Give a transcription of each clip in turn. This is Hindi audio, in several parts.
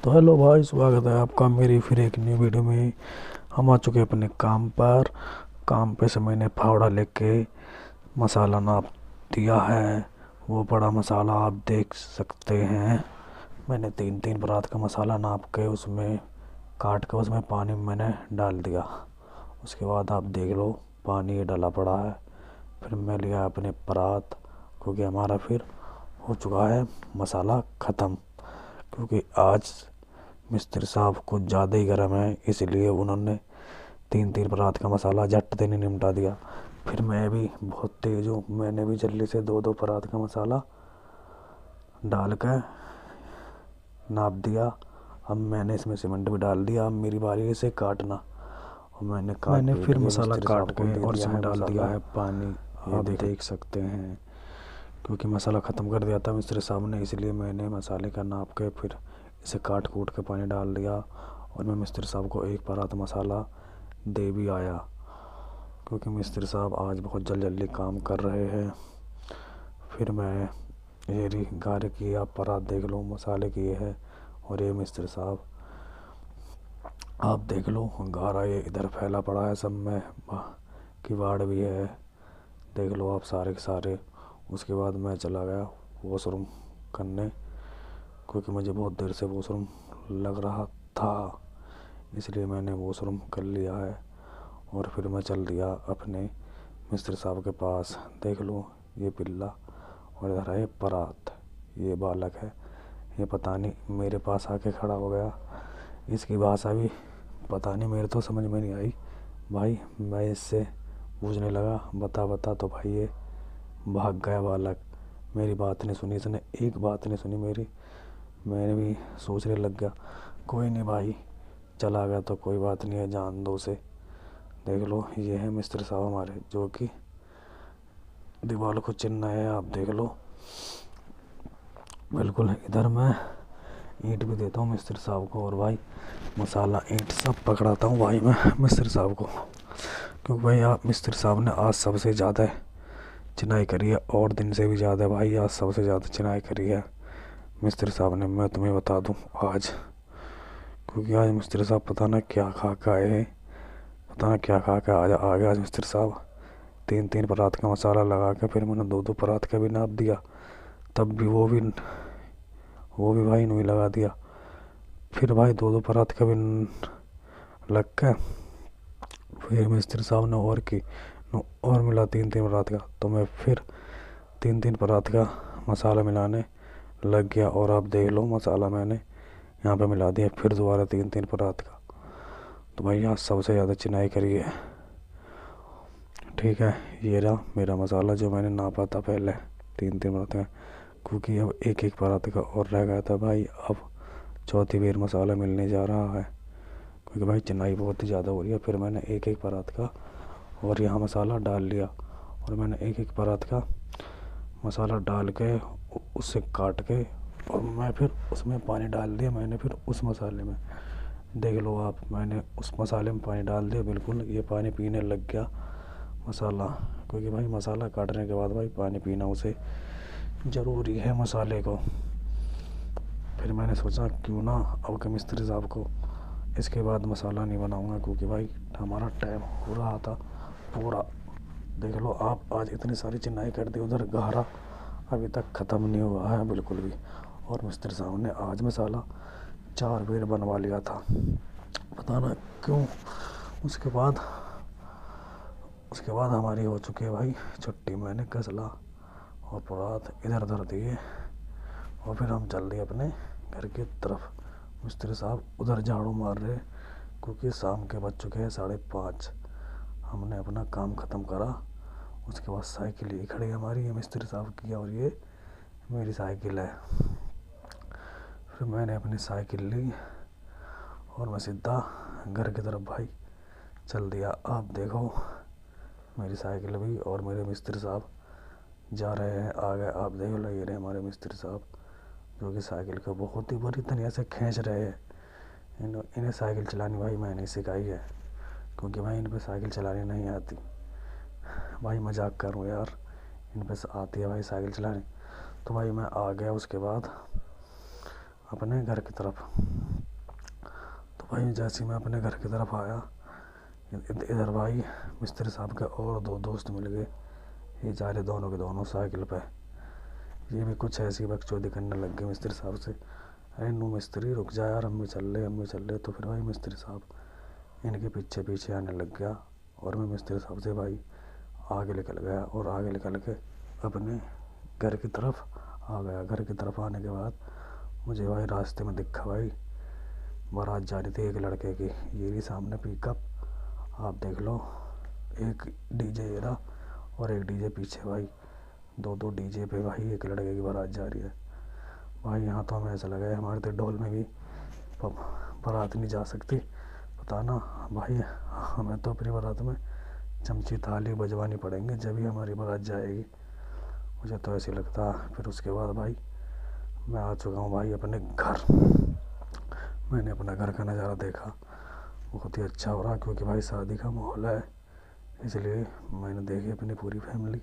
तो हेलो भाई, स्वागत है आपका मेरी फिर एक न्यू वीडियो में। हम आ चुके हैं अपने काम पर। काम पे से मैंने फावड़ा लेके मसाला नाप दिया है। वो बड़ा मसाला आप देख सकते हैं। मैंने तीन तीन परात का मसाला नाप के उसमें काट के उसमें पानी मैंने डाल दिया। उसके बाद आप देख लो, पानी ये डाला पड़ा है। फिर मैं लिया अपने परात, क्योंकि हमारा फिर हो चुका है मसाला ख़त्म। क्योंकि आज मिस्त्री साहब कुछ ज़्यादा ही गर्म है, इसलिए उन्होंने तीन तीन परात का मसाला झट देने निपटा दिया। फिर मैं भी बहुत तेज़ हूँ, मैंने भी जल्दी से दो दो परात का मसाला डाल कर नाप दिया। अब मैंने इसमें सीमेंट भी डाल दिया। अब मेरी बारी है इसे काटना, और मैंने मैंने पीट फिर के मसाला मिस्त्री काट साहब को के दे और दिया इसमें है डाल दिया मसाला। है पानी। ये आप देख सकते हैं, क्योंकि मसाला ख़त्म कर दिया था मिस्त्री साहब ने, इसलिए मैंने मसाले का नाप के फिर इसे काट कूट के पानी डाल दिया। और मैं मिस्त्री साहब को एक परात मसाला दे भी आया, क्योंकि मिस्त्री साहब आज बहुत जल्दी काम कर रहे हैं। फिर मैं ये गारे की आप परात देख लो, मसाले की ये है। और ये मिस्त्री साहब आप देख लो, गारा ये इधर फैला पड़ा है सब में, किवाड़ भी है, देख लो आप सारे के सारे। उसके बाद मैं चला गया वॉशरूम करने, क्योंकि मुझे बहुत देर से वॉशरूम लग रहा था, इसलिए मैंने वॉशरूम कर लिया है। और फिर मैं चल दिया अपने मिस्त्री साहब के पास। देख लो ये पिल्ला, और इधर है परात, ये बालक है। ये पता नहीं मेरे पास आके खड़ा हो गया। इसकी भाषा भी पता नहीं, मेरे तो समझ में नहीं आई। भाई मैं इससे पूछने लगा बता बता, तो भाई ये भाग गया बालक। मेरी बात नहीं सुनी इसने, एक बात नहीं सुनी मेरी। मैंने भी सोचने लग गया, कोई नहीं भाई, चला गया तो कोई बात नहीं है, जान दो उसे। देख लो ये है मिस्त्री साहब हमारे, जो कि दीवार को चिन्ह है, आप देख लो बिल्कुल। इधर मैं ईंट भी देता हूँ मिस्त्री साहब को, और भाई मसाला ईंट सब पकड़ाता हूँ भाई मैं मिस्त्री साहब को। क्योंकि भाई आप मिस्त्री साहब ने आज सबसे ज़्यादा चिनाई करी है, और दिन से भी ज़्यादा भाई आज सबसे ज़्यादा चिनाई करी है मिस्त्री साहब ने, मैं तुम्हें बता दूँ आज। क्योंकि आज मिस्त्री साहब पता ना क्या खा के आए हैं, पता ना क्या खा के आज आ गया आज मिस्त्री साहब। तीन तीन परात का मसाला लगा के फिर मैंने दो दो परात का भी नाप दिया, तब भी वो भी भाई नहीं लगा दिया। फिर भाई दो दो परात का भी लग के फिर मिस्त्री साहब ने और की और मिला तीन तीन परात का, तो मैं फिर तीन तीन परात का मसाला मिलाने लग गया। और आप देख लो मसाला मैंने यहाँ पे मिला दिया फिर दोबारा तीन तीन परात का। तो भाई यहाँ सबसे ज़्यादा चिनाई करी है। ठीक है, ये रहा मेरा मसाला जो मैंने नापा था पहले तीन तीन परात का। क्योंकि अब एक एक परात का और रह गया था भाई, अब चौथी बार मसाला मिलने जा रहा है, क्योंकि भाई चिनाई बहुत ही ज़्यादा हो रही है। फिर मैंने एक एक परात का और यहाँ मसाला डाल लिया, और मैंने एक एक परात का मसाला डाल के उससे काट के, और मैं फिर उसमें पानी डाल दिया। मैंने फिर उस मसाले में देख लो आप, मैंने उस मसाले में पानी डाल दिया, बिल्कुल ये पानी पीने लग गया मसाला। क्योंकि भाई मसाला काटने के बाद भाई पानी पीना उसे ज़रूरी है मसाले को। फिर मैंने सोचा क्यों ना अब के मिस्त्री साहब को इसके बाद मसाला नहीं बनाऊंगा, क्योंकि भाई हमारा टाइम हो रहा था पूरा। देख लो आप, आज इतनी सारी चिनाई कर दी, उधर गहरा अभी तक ख़त्म नहीं हुआ है बिल्कुल भी। और मिस्त्री साहब ने आज मसाला 4 बार बनवा लिया था, पता ना क्यों। उसके बाद हमारी हो चुकी है भाई छुट्टी। मैंने कसला और परात इधर धर दिए, और फिर हम चल दिए अपने घर की तरफ। मिस्त्री साहब उधर झाड़ू मार रहे, क्योंकि शाम के बज चुके हैं 5:30। हमने अपना काम ख़त्म करा। उसके बाद साइकिल ही खड़ी है हमारी, ये मिस्त्री साहब की, और ये मेरी साइकिल है। फिर मैंने अपनी साइकिल ली और मैं सीधा घर की तरफ भाई चल दिया। आप देखो मेरी साइकिल भी और मेरे मिस्त्री साहब जा रहे हैं आगे। आप देख लो ये रहे हमारे मिस्त्री साहब, जो कि साइकिल को बहुत ही बुरी तरह से खींच रहे हैं। इन्हें साइकिल चलानी भाई मैंने सिखाई है, क्योंकि भाई इन पर साइकिल चलानी नहीं आती। भाई मजाक करूँ यार, इन पर आती है भाई साइकिल चलानी। तो भाई मैं आ गया। उसके बाद अपने घर की तरफ। तो भाई जैसे मैं अपने घर की तरफ आया, इधर भाई मिस्त्री साहब के और दो दोस्त मिल गए। ये जा रहे दोनों के दोनों साइकिल पे। ये भी कुछ ऐसी बकचोदी करने लग गए मिस्त्री साहब से। अरे नू मिस्त्री रुक जा यार, हम भी चल रहे। तो फिर भाई मिस्त्री साहब इनके पीछे पीछे आने लग गया और मैं मिस्त्री साहब से भाई आगे निकल गया और आगे निकल के अपने घर की तरफ आ गया। घर की तरफ आने के बाद मुझे भाई रास्ते में दिखा भाई बारात जा रही थी एक लड़के की। ये रही सामने पिकअप, आप देख लो। एक डीजे ये रहा और एक डीजे पीछे भाई, दो डीजे पे भाई एक लड़के की बारात जा रही है। भाई यहाँ तो हमें ऐसा लगा है हमारे तो ढोल में भी बारात नहीं जा सकती, पता ना भाई। हमें तो अपनी बारात में चमची थाली बजवानी पड़ेंगे जब भी हमारी बारात जाएगी, मुझे तो ऐसे लगता। फिर उसके बाद भाई मैं आ चुका हूँ भाई अपने घर। मैंने अपना घर का नज़ारा देखा, बहुत ही अच्छा हो रहा क्योंकि भाई शादी का माहौल है, इसलिए मैंने देखी अपनी पूरी फैमिली।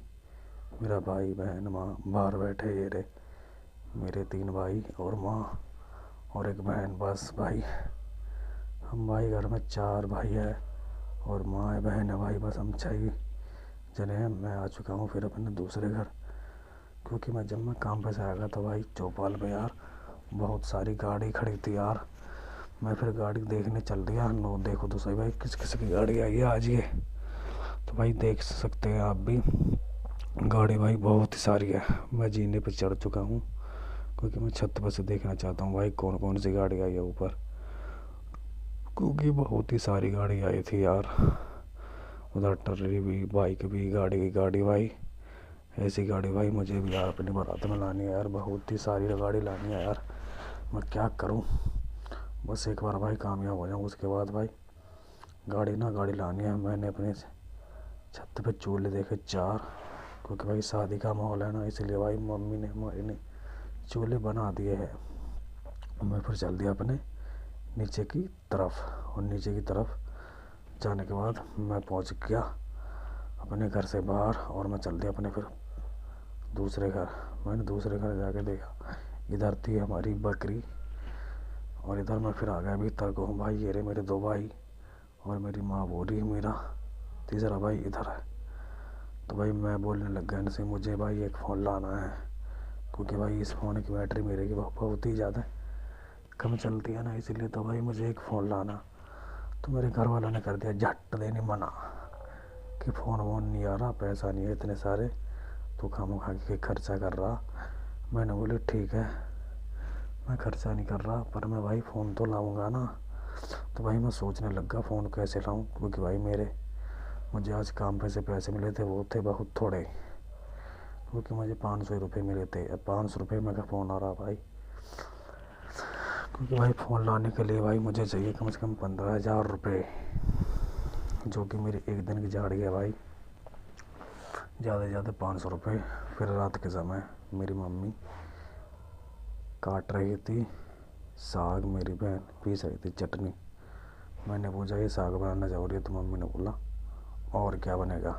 मेरा भाई बहन माँ बाहर बैठे, ये रहे मेरे 3 भाई और माँ और एक बहन। बस भाई हम भाई घर में 4 भाई है और माँ है बहन है भाई, बस हम 6 जने हैं। मैं आ चुका हूँ फिर अपने दूसरे घर, क्योंकि जब मैं काम पे से आया तो भाई चौपाल पे यार बहुत सारी गाड़ी खड़ी थी यार। मैं फिर गाड़ी देखने चल दिया। नो देखो तो सही भाई किस किस की गाड़ी आई है आज ये। तो भाई देख सकते हैं आप भी, गाड़ी भाई बहुत ही सारी है। मैं जीने पे चढ़ चुका हूँ क्योंकि मैं छत पर से देखना चाहता हूँ भाई कौन कौन सी गाड़ी आई है ऊपर, क्योंकि बहुत ही सारी गाड़ी आई थी यार। उधर टर्री भी, बाइक भी, गाड़ी की गाड़ी भाई। ऐसी गाड़ी भाई मुझे भी यार अपनी बारात में लानी है यार, बहुत ही सारी गाड़ी लानी है यार। मैं क्या करूँ, बस एक बार भाई कामयाब हो जाऊँ उसके बाद भाई गाड़ी लानी है। मैंने अपने छत पे चूल्हे देखे 4, क्योंकि भाई शादी का माहौल है ना, इसलिए भाई मम्मी ने हमारी ने चूल्हे बना दिए हैं। मैं फिर चल दिया अपने नीचे की तरफ और नीचे की तरफ जाने के बाद मैं पहुंच गया अपने घर से बाहर और मैं चल दिया अपने फिर दूसरे घर। मैंने दूसरे घर जाके देखा, इधर थी हमारी बकरी और इधर मैं फिर आ गया भीतर को। भाई ये रहे मेरे 2 भाई और मेरी माँ बोल रही मेरा तीसरा भाई इधर है। तो भाई मैं बोलने लग गया इनसे, मुझे भाई एक फ़ोन लाना है, क्योंकि भाई इस फ़ोन की बैटरी मेरे की बहुत ही ज़्यादा कम चलती है ना, इसीलिए तो भाई मुझे एक फ़ोन लाना। तो मेरे घर वालों ने कर दिया झट देने मना कि फ़ोन वोन नहीं आ रहा, पैसा नहीं है इतने सारे, तो खामोखा के खर्चा कर रहा। मैंने बोले ठीक है मैं खर्चा नहीं कर रहा, पर मैं भाई फ़ोन तो लाऊंगा ना। तो भाई मैं सोचने लगा फ़ोन कैसे लाऊं, क्योंकि भाई मुझे आज काम पे से पैसे मिले थे, वो थे बहुत थोड़े, क्योंकि मुझे 500 रुपये मिले थे। अब 500 रुपये में का फ़ोन आ रहा भाई, क्योंकि भाई फ़ोन लाने के लिए भाई मुझे चाहिए कम से कम 15,000 रुपये, जो कि मेरी एक दिन की झाड़ी है भाई, ज़्यादा से ज़्यादा 500 रुपये। फिर रात के समय मेरी मम्मी काट रही थी साग, मेरी बहन पीस रही थी चटनी। मैंने पूछा ये साग बनाना चाह रही है, तो मम्मी ने बोला और क्या बनेगा।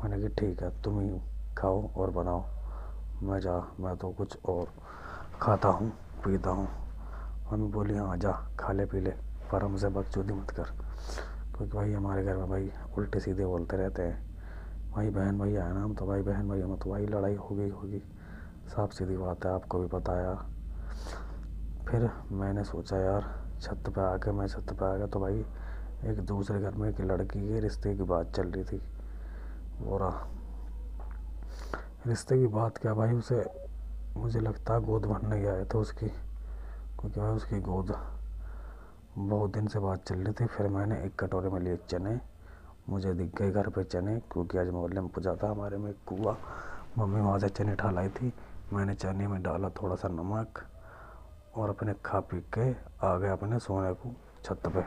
मैंने कहा ठीक है तुम ही खाओ और बनाओ, मैं तो कुछ और खाता हूँ पीता हूँ। मम्मी बोली हाँ जा खा ले पी ले, पर हमसे बकचोदी मत कर, क्योंकि भाई हमारे घर में भाई उल्टे सीधे बोलते रहते हैं। भाई बहन भैया है ना हम, तो भाई बहन भैया में तो भाई लड़ाई होगी, साफ सीधी बात है, आपको भी पता है यार। फिर मैंने सोचा यार मैं छत पे आ गया तो भाई एक दूसरे घर में एक लड़की के रिश्ते की बात चल रही थी। बोरा रिश्ते की बात क्या भाई, उसे मुझे लगता है गोद भरने गया है तो उसकी, क्योंकि भाई उसकी गोद बहुत दिन से बात चल रही थी। फिर मैंने एक कटोरे में लिए चने, मुझे दिख गए घर पे चने, क्योंकि आज मोहल्ले में पूछा था हमारे में कुआ, मम्मी वहाँ से चने उठा लाई थी। मैंने चने में डाला थोड़ा सा नमक और अपने खा पी के आ गया अपने सोने को छत पे।